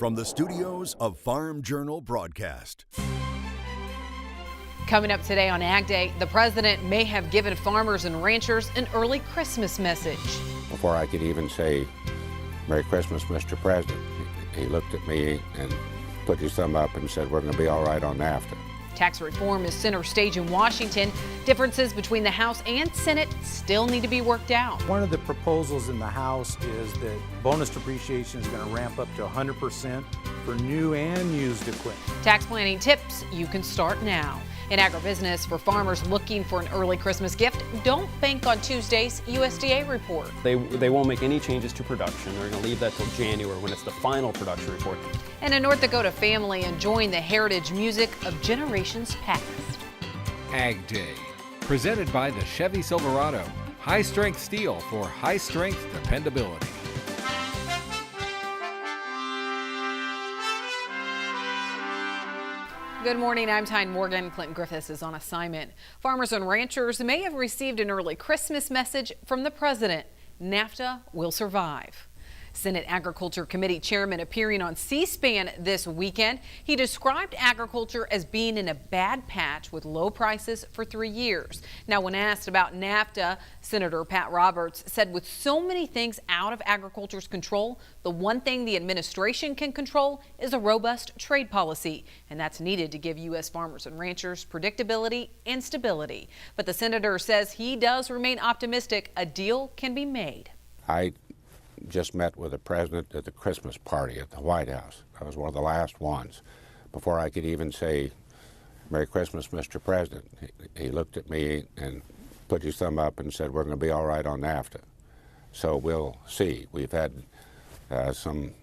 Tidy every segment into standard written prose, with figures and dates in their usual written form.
from the studios of Farm Journal Broadcast. Coming up today on AgDay, the president may have given farmers and ranchers an early Christmas message. Before I could even say, "Merry Christmas, Mr. President," he looked at me and put his thumb up and said, "We're going to be all right on NAFTA." Tax reform is center stage in Washington. Differences between the House and Senate still need to be worked out. One of the proposals in the House is that bonus depreciation is going to ramp up to 100% for new and used equipment. Tax planning tips you can start now. In agribusiness, for farmers looking for an early Christmas gift, don't bank on Tuesday's USDA report. They won't make any changes to production. They're going to leave that till January when it's the final production report. And a North Dakota family enjoying the heritage music of generations past. AgDay, presented by the Chevy Silverado. High-strength steel for high-strength dependability. Good morning, I'm Tyne Morgan. Clinton Griffiths is on assignment. Farmers and ranchers may have received an early Christmas message from the president. NAFTA will survive. Senate Agriculture Committee Chairman appearing on C-SPAN this weekend. He described agriculture as being in a bad patch with low prices for 3 years. Now, when asked about NAFTA, Senator Pat Roberts said with so many things out of agriculture's control, the one thing the administration can control is a robust trade policy, and that's needed to give U.S. farmers and ranchers predictability and stability. But the senator says he does remain optimistic a deal can be made. I just met with the president at the Christmas party at the White House. I was one of the last ones. Before I could even say, "Merry Christmas, Mr. President," he looked at me and put his thumb up and said, "We're going to be all right on NAFTA." So we'll see. We've had some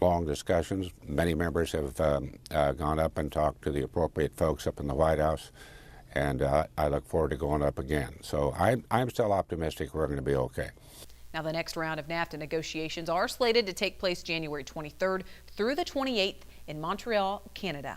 long discussions. Many members have gone up and talked to the appropriate folks up in the White House, and I look forward to going up again. So I'm still optimistic we're going to be okay. Now, the next round of NAFTA negotiations are slated to take place January 23rd through the 28th in Montreal, Canada.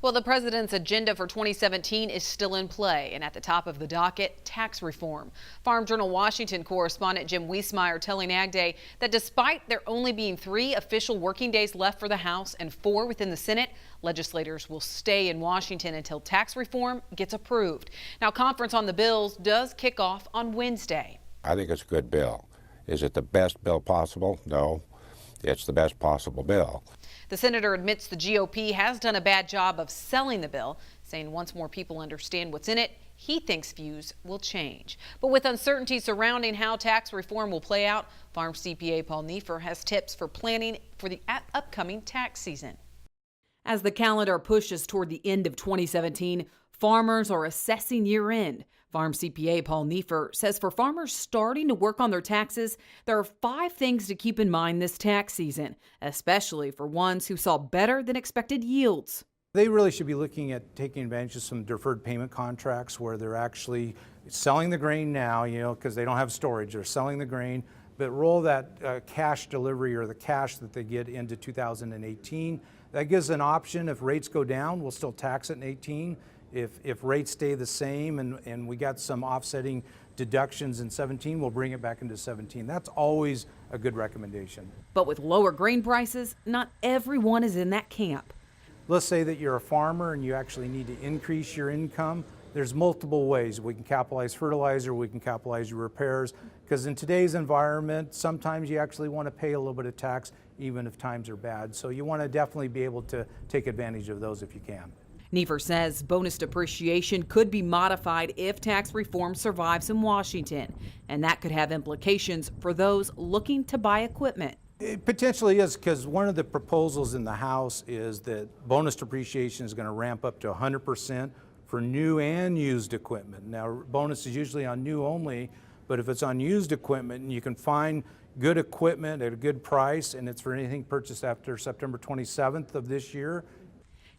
Well, the president's agenda for 2017 is still in play, and at the top of the docket, tax reform. Farm Journal Washington correspondent Jim Wiesmeyer telling AgDay that despite there only being 3 official working days left for the House and 4 within the Senate, legislators will stay in Washington until tax reform gets approved. Now, conference on the bills does kick off on Wednesday. I think it's a good bill. Is it the best bill possible? No, it's the best possible bill. The senator admits the GOP has done a bad job of selling the bill, saying once more people understand what's in it, he thinks views will change. But with uncertainty surrounding how tax reform will play out, Farm CPA Paul Neiffer has tips for planning for the upcoming tax season. As the calendar pushes toward the end of 2017, farmers are assessing year-end. Farm CPA Paul Neiffer says for farmers starting to work on their taxes, there are 5 things to keep in mind this tax season, especially for ones who saw better than expected yields. They really should be looking at taking advantage of some deferred payment contracts where they're actually selling the grain now, because they don't have storage. They're selling the grain, but roll that cash delivery or the cash that they get into 2018. That gives an option. If rates go down, we'll still tax it in 18. If rates stay the same and we got some offsetting deductions in 17, we'll bring it back into 17. That's always a good recommendation. But with lower grain prices, not everyone is in that camp. Let's say that you're a farmer and you actually need to increase your income. There's multiple ways. We can capitalize fertilizer, we can capitalize your repairs, because in today's environment, sometimes you actually want to pay a little bit of tax even if times are bad. So you want to definitely be able to take advantage of those if you can. Neiffer says bonus depreciation could be modified if tax reform survives in Washington, and that could have implications for those looking to buy equipment. It potentially is, because one of the proposals in the House is that bonus depreciation is going to ramp up to 100% for new and used equipment. Now, bonus is usually on new only, but if it's on used equipment and you can find good equipment at a good price and it's for anything purchased after September 27th of this year.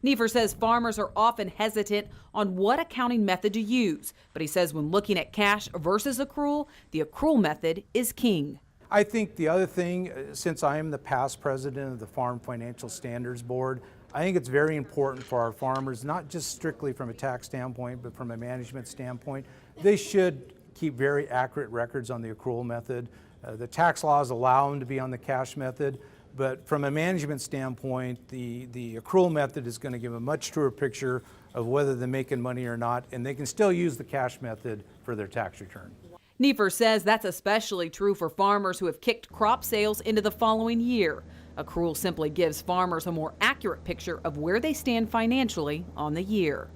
Neiffer says farmers are often hesitant on what accounting method to use, but he says when looking at cash versus accrual, the accrual method is king. I think the other thing, since I am the past president of the Farm Financial Standards Board, I think it's very important for our farmers, not just strictly from a tax standpoint, but from a management standpoint. They should keep very accurate records on the accrual method. The tax laws allow them to be on the cash method, But from a management standpoint, the accrual method is going to give a much truer picture of whether they're making money or not, and they can still use the cash method for their tax return. Niefer says that's especially true for farmers who have kicked crop sales into the following year. Accrual simply gives farmers a more accurate picture of where they stand financially on the year.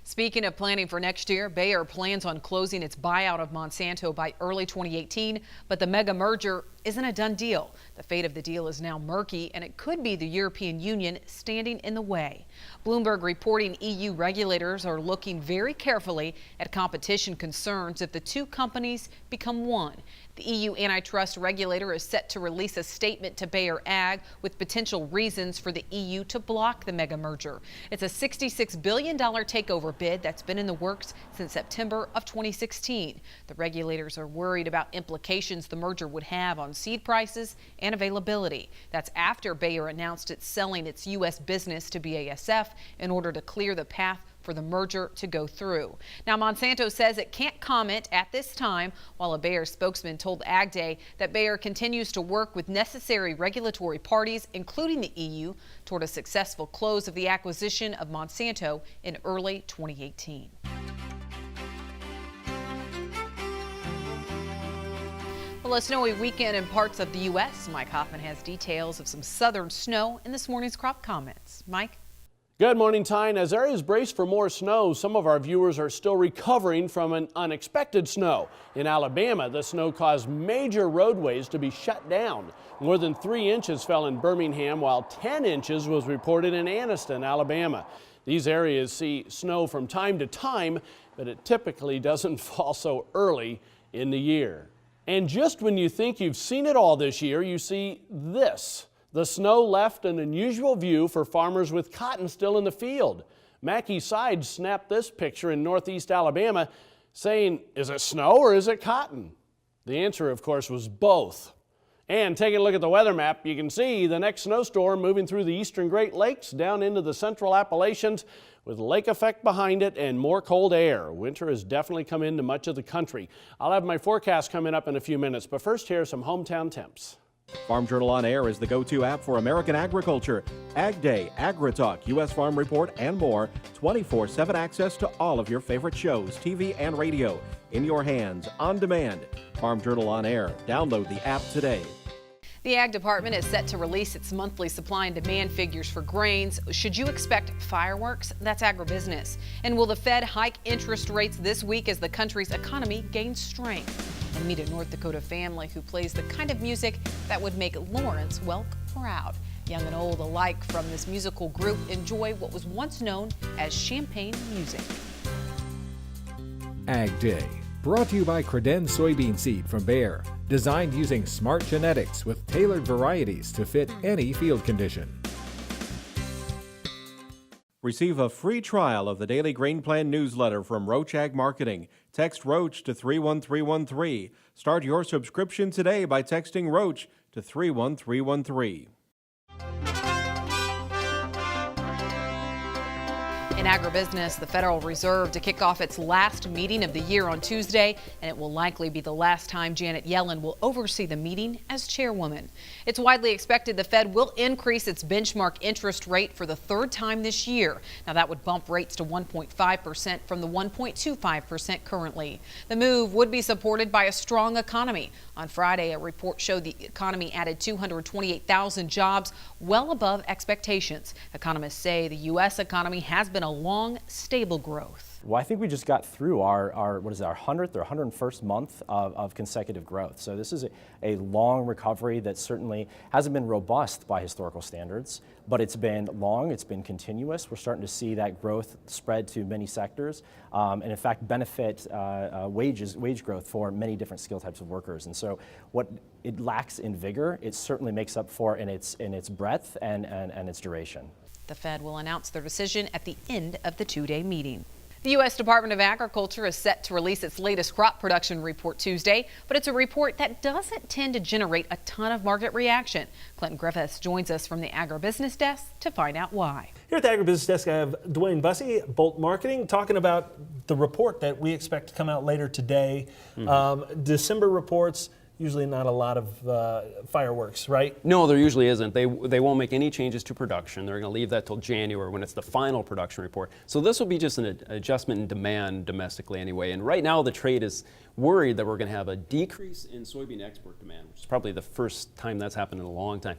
Speaking of planning for next year, Bayer plans on closing its buyout of Monsanto by early 2018, but the mega merger isn't a done deal. The fate of the deal is now murky, and it could be the European Union standing in the way. Bloomberg reporting EU regulators are looking very carefully at competition concerns if the two companies become one. The EU antitrust regulator is set to release a statement to Bayer Ag with potential reasons for the EU to block the mega merger. It's a $66 billion takeover bid that's been in the works since September of 2016. The regulators are worried about implications the merger would have on seed prices and availability. That's after Bayer announced it's selling its U.S. business to BASF in order to clear the path for the merger to go through. Now, Monsanto says it can't comment at this time, while a Bayer spokesman told AgDay that Bayer continues to work with necessary regulatory parties, including the EU, toward a successful close of the acquisition of Monsanto in early 2018. Well, a snowy weekend in parts of the U.S. Mike Hoffman has details of some southern snow in this morning's crop comments. Mike? Good morning, Tyne. As areas brace for more snow, some of our viewers are still recovering from an unexpected snow. In Alabama, the snow caused major roadways to be shut down. More than 3 inches fell in Birmingham, while 10 inches was reported in Anniston, Alabama. These areas see snow from time to time, but it typically doesn't fall so early in the year. And just when you think you've seen it all this year, you see this. The snow left an unusual view for farmers with cotton still in the field. Mackie Side snapped this picture in northeast Alabama saying, is it snow or is it cotton? The answer, of course, was both. And taking a look at the weather map, you can see the next snowstorm moving through the eastern Great Lakes down into the central Appalachians with lake effect behind it and more cold air. Winter has definitely come into much of the country. I'll have my forecast coming up in a few minutes, but first here are some hometown temps. Farm Journal On Air is the go-to app for American agriculture. AgDay, AgriTalk, U.S. Farm Report, and more. 24/7 access to all of your favorite shows, TV and radio. In your hands, on demand. Farm Journal On Air. Download the app today. The Ag Department is set to release its monthly supply and demand figures for grains. Should you expect fireworks? That's agribusiness. And will the Fed hike interest rates this week as the country's economy gains strength? And meet a North Dakota family who plays the kind of music that would make Lawrence Welk proud. Young and old alike from this musical group enjoy what was once known as champagne music. AgDay, brought to you by Credenz soybean seed from Bayer, designed using smart genetics with tailored varieties to fit any field condition. Receive a free trial of the Daily Grain Plan newsletter from Roach Ag Marketing. Text Roach to 31313. Start your subscription today by texting Roach to 31313. In agribusiness, the Federal Reserve to kick off its last meeting of the year on Tuesday, and it will likely be the last time Janet Yellen will oversee the meeting as chairwoman. It's widely expected the Fed will increase its benchmark interest rate for the third time this year. Now that would bump rates to 1.5% from the 1.25% currently. The move would be supported by a strong economy. On Friday, a report showed the economy added 228,000 jobs, well above expectations. Economists say the U.S. economy has been a long, stable growth. Well, I think we just got through our 100th or 101st month of consecutive growth. So this is a long recovery that certainly hasn't been robust by historical standards, but it's been long, it's been continuous. We're starting to see that growth spread to many sectors and in fact benefit wage growth for many different skill types of workers. And so what it lacks in vigor, it certainly makes up for in its breadth and its duration. The Fed will announce their decision at the end of the two-day meeting. The U.S. Department of Agriculture is set to release its latest crop production report Tuesday, but it's a report that doesn't tend to generate a ton of market reaction. Clinton Griffiths joins us from the Agribusiness Desk to find out why. Here at the Agribusiness Desk, I have Dwayne Bussey, Bolt Marketing, talking about the report that we expect to come out later today. December reports usually not a lot of fireworks, right? No, there usually isn't. They won't make any changes to production. They're going to leave that till January when it's the final production report. So this will be just an adjustment in demand domestically anyway. And right now the trade is worried that we're going to have a decrease in soybean export demand, which is probably the first time that's happened in a long time.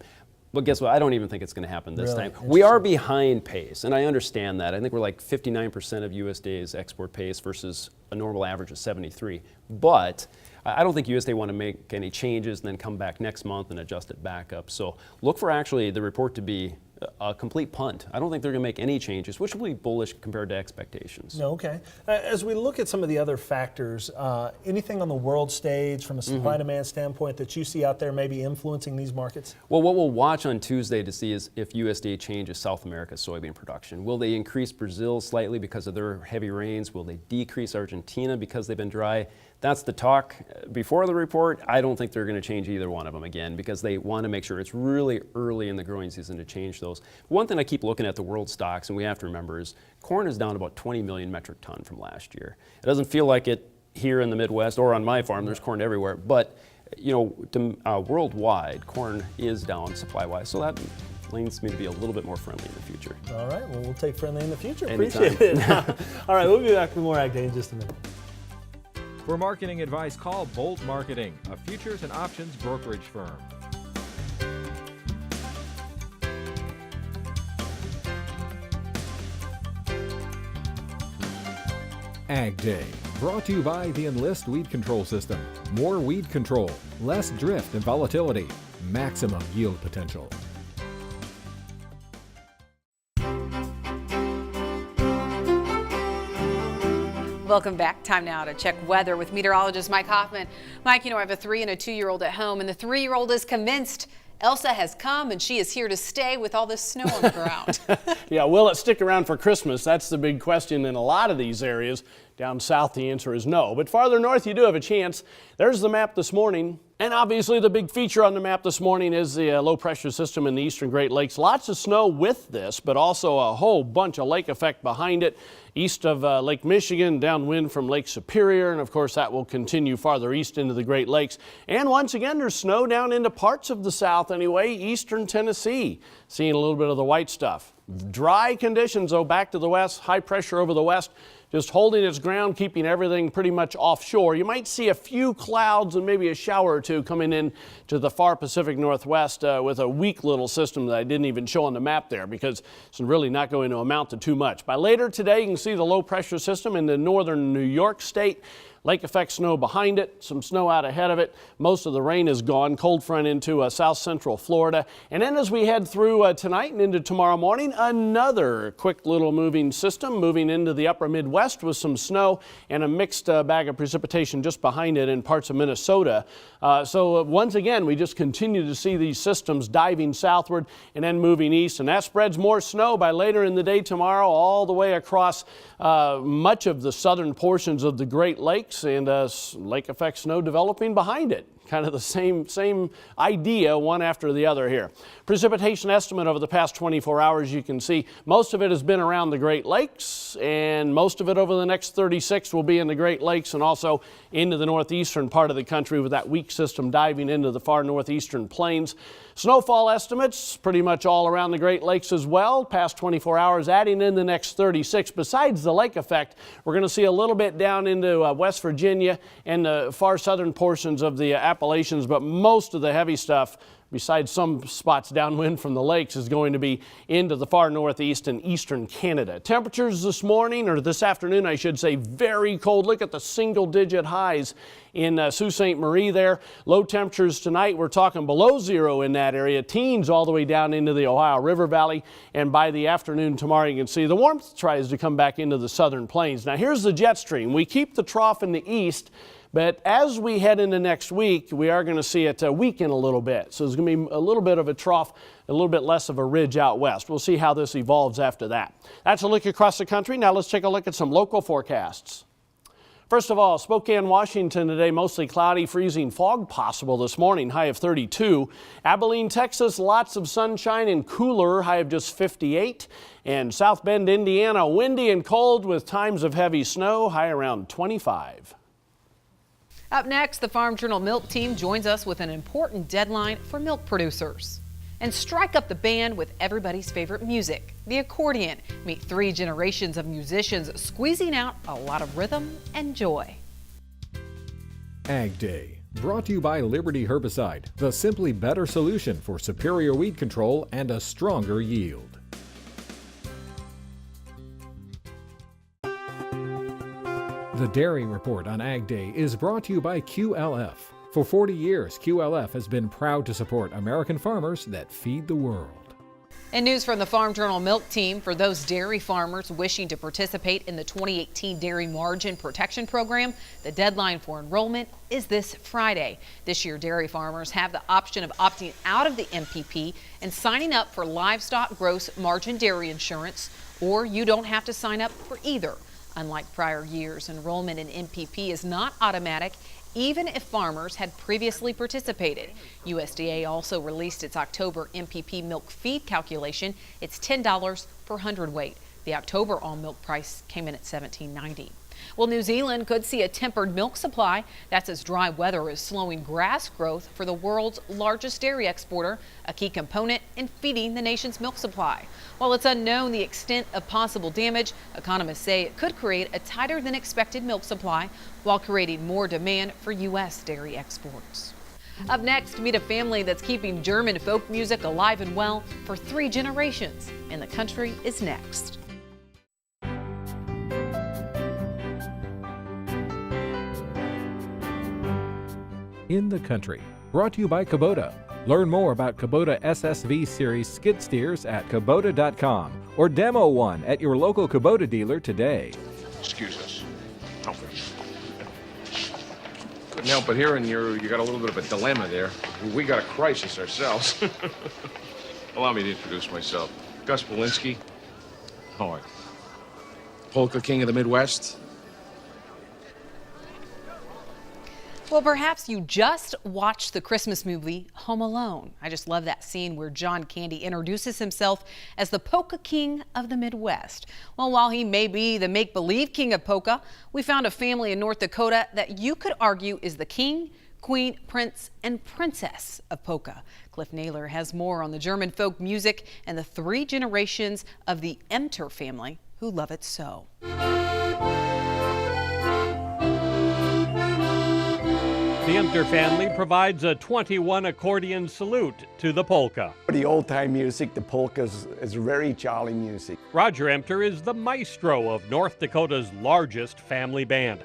But guess what? I don't even think it's going to happen this time. We are behind pace, and I understand that. I think we're like 59% of USDA's export pace versus a normal average of 73. But I don't think USDA want to make any changes and then come back next month and adjust it back up. So look for actually the report to be a complete punt. I don't think they're going to make any changes, which will be bullish compared to expectations. Okay. As we look at some of the other factors, anything on the world stage from a supply-demand standpoint that you see out there maybe influencing these markets? Well, what we'll watch on Tuesday to see is if USDA changes South America's soybean production. Will they increase Brazil slightly because of their heavy rains? Will they decrease Argentina because they've been dry? That's the talk before the report. I don't think they're going to change either one of them again because they want to make sure it's really early in the growing season to change those. One thing I keep looking at the world stocks, and we have to remember, is corn is down about 20 million metric ton from last year. It doesn't feel like it here in the Midwest or on my farm. There's corn everywhere, but worldwide, corn is down supply-wise, so that leads me to be a little bit more friendly in the future. All right, well, we'll take friendly in the future. Anytime. Appreciate it. All right, we'll be back with more AgDay in just a minute. For marketing advice, call Bolt Marketing, a futures and options brokerage firm. AgDay, brought to you by the Enlist Weed Control System. More weed control, less drift and volatility, maximum yield potential. Welcome back. Time now to check weather with meteorologist Mike Hoffman. Mike, I have a 3- and a 2-year-old at home, and the 3-year-old is convinced Elsa has come and she is here to stay with all this snow on the ground. Yeah, will it stick around for Christmas? That's the big question in a lot of these areas. Down south, the answer is no. But farther north, you do have a chance. There's the map this morning. And obviously the big feature on the map this morning is the low pressure system in the eastern Great Lakes. Lots of snow with this, but also a whole bunch of lake effect behind it. East of Lake Michigan, downwind from Lake Superior, and of course that will continue farther east into the Great Lakes. And once again, there's snow down into parts of the south anyway, eastern Tennessee. Seeing a little bit of the white stuff. Dry conditions though back to the west, high pressure over the west. Just holding its ground, keeping everything pretty much offshore. You might see a few clouds and maybe a shower or two coming in to the far Pacific Northwest with a weak little system that I didn't even show on the map there because it's really not going to amount to too much. By later today, you can see the low pressure system in the northern New York state. Lake effect snow behind it, some snow out ahead of it. Most of the rain is gone. Cold front into south central Florida. And then as we head through tonight and into tomorrow morning, another quick little moving system moving into the upper Midwest with some snow and a mixed bag of precipitation just behind it in parts of Minnesota. So once again, we just continue to see these systems diving southward and then moving east. And that spreads more snow by later in the day tomorrow all the way across much of the southern portions of the Great Lakes. And lake effect snow developing behind it. Kind of the same idea, one after the other here. Precipitation estimate over the past 24 hours, you can see most of it has been around the Great Lakes, and most of it over the next 36 will be in the Great Lakes and also into the northeastern part of the country with that weak system diving into the far northeastern plains. Snowfall estimates pretty much all around the Great Lakes as well. Past 24 hours adding in the next 36. Besides the lake effect, we're going to see a little bit down into West Virginia and the far southern portions of the Appalachians, but most of the heavy stuff, besides some spots downwind from the lakes, is going to be into the far northeast and eastern Canada. Temperatures this morning, or this afternoon I should say, very cold. Look at the single-digit highs in Sault Ste. Marie there. Low temperatures tonight, we're talking below zero in that area. Teens all the way down into the Ohio River Valley. And by the afternoon tomorrow, you can see the warmth tries to come back into the southern plains. Now here's the jet stream. We keep the trough in the east, but as we head into next week, we are going to see it weaken a little bit. So there's going to be a little bit of a trough, a little bit less of a ridge out west. We'll see how this evolves after that. That's a look across the country. Now let's take a look at some local forecasts. First of all, Spokane, Washington today, mostly cloudy, freezing fog possible this morning, high of 32. Abilene, Texas, lots of sunshine and cooler, high of just 58. And South Bend, Indiana, windy and cold with times of heavy snow, high around 25. Up next, the Farm Journal Milk Team joins us with an important deadline for milk producers. And strike up the band with everybody's favorite music, the accordion. Meet 3 generations of musicians squeezing out a lot of rhythm and joy. AgDay, brought to you by Liberty Herbicide, the simply better solution for superior weed control and a stronger yield. The Dairy Report on AgDay is brought to you by QLF. For 40 years, QLF has been proud to support American farmers that feed the world. And news from the Farm Journal Milk Team for those dairy farmers wishing to participate in the 2018 Dairy Margin Protection Program. The deadline for enrollment is this Friday. This year, dairy farmers have the option of opting out of the MPP and signing up for livestock gross margin dairy insurance, or you don't have to sign up for either. Unlike prior years, enrollment in MPP is not automatic, even if farmers had previously participated. USDA also released its October MPP milk feed calculation. It's $10 per hundredweight. The October all milk price came in at $17.90. Well, New Zealand could see a tempered milk supply. That's as dry weather is slowing grass growth for the world's largest dairy exporter, a key component in feeding the nation's milk supply. While it's unknown the extent of possible damage, economists say it could create a tighter than expected milk supply while creating more demand for U.S. dairy exports. Up next, meet a family that's keeping German folk music alive and well for 3 generations. And the country is next. In the Country, brought to you by Kubota. Learn more about Kubota SSV Series skid steers at Kubota.com or demo one at your local Kubota dealer today. Excuse us. Oh. Couldn't help but hearing you got a little bit of a dilemma there. We got a crisis ourselves. Allow me to introduce myself. Gus Polinsky. How are you? Polka King of the Midwest. Well, perhaps you just watched the Christmas movie Home Alone. I just love that scene where John Candy introduces himself as the Polka King of the Midwest. Well, while he may be the make-believe king of polka, we found a family in North Dakota that you could argue is the king, queen, prince, and princess of polka. Cliff Naylor has more on the German folk music and the 3 generations of the Emter family who love it so. The Emter family provides a 21 accordion salute to the polka. For the old-time music, the polka is very jolly music. Roger Emter is the maestro of North Dakota's largest family band.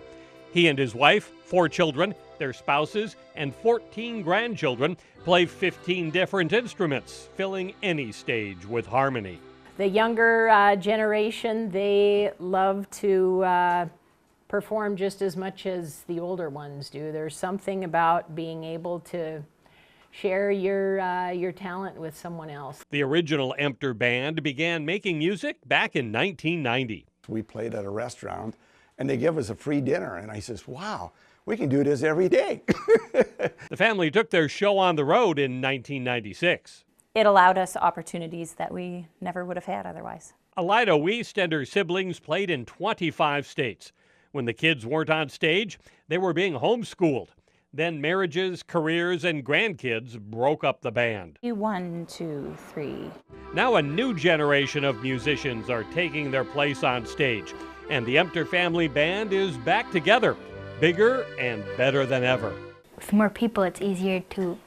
He and his wife, 4 children, their spouses, and 14 grandchildren play 15 different instruments, filling any stage with harmony. The younger generation, they love to perform just as much as the older ones do. There's something about being able to share your talent with someone else. The original Emter band began making music back in 1990. We played at a restaurant and they give us a free dinner, and I says, wow, we can do this every day. The family took their show on the road in 1996. It allowed us opportunities that we never would have had otherwise. Alida Wiest and her siblings played in 25 states. When the kids weren't on stage, they were being homeschooled. Then marriages, careers, and grandkids broke up the band. 1, 2, 3. Now a new generation of musicians are taking their place on stage, and the Emter family band is back together, bigger and better than ever. With more people, it's easier to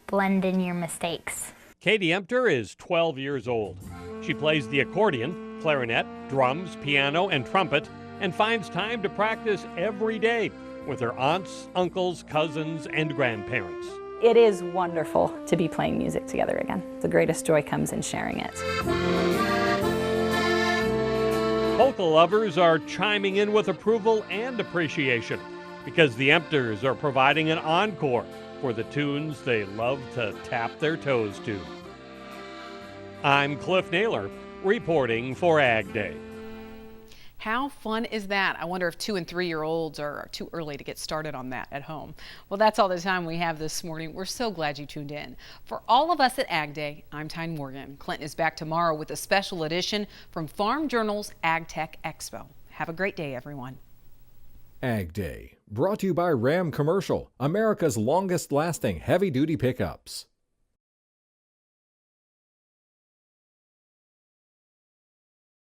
blend in your mistakes. Katie Emter is 12 years old. She plays the accordion, clarinet, drums, piano, and trumpet, and finds time to practice every day with her aunts, uncles, cousins, and grandparents. It is wonderful to be playing music together again. The greatest joy comes in sharing it. Polka lovers are chiming in with approval and appreciation because the Emters are providing an encore for the tunes they love to tap their toes to. I'm Cliff Naylor, reporting for AgDay. How fun is that? I wonder if 2- and 3-year-olds are too early to get started on that at home. Well, that's all the time we have this morning. We're so glad you tuned in. For all of us at AgDay, I'm Tyne Morgan. Clinton is back tomorrow with a special edition from Farm Journal's Ag Tech Expo. Have a great day, everyone. AgDay, brought to you by Ram Commercial, America's longest-lasting heavy-duty pickups.